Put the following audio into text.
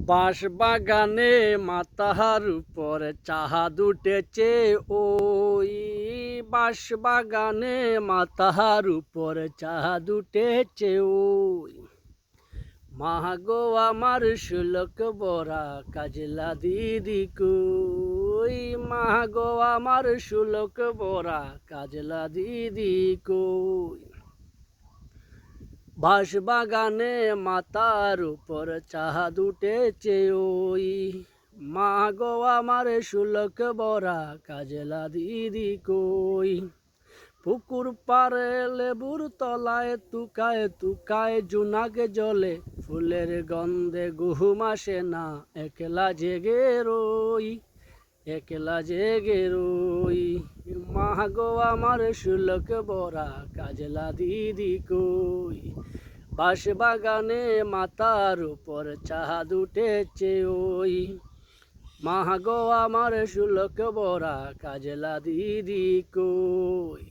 বাঁশ বাগানে মাথার উপর চাঁদ উঠেছে ওই। বাঁশ বাগানে মাথার উপর চাঁদ উঠেছে ওই। মা গো আমার শুলক বরা কাজলা দিদি কই। মা গো আমার শুলক বরা কাজলা দিদি কই। বাঁশ বাগানে মাথার উপর চাঁদ উঠেছে ওই। মা গো আমার শুলক বরা কাজলা দিদি কই। পুকুর পাড়ে লেবুর তলায় তুকায় তুকায় জুনাক জলে, ফুলের গন্ধে ঘুম আসে না, একলা জেগে রই, একলা জেগে রই। মা গো আমার শুলক বরা কাজলা দিদি কই। বাঁশ বাগানে মাথার উপর চাঁদ উঠেছে ওই। মা গো আমার শুলক বরা কাজলা দিদি কই।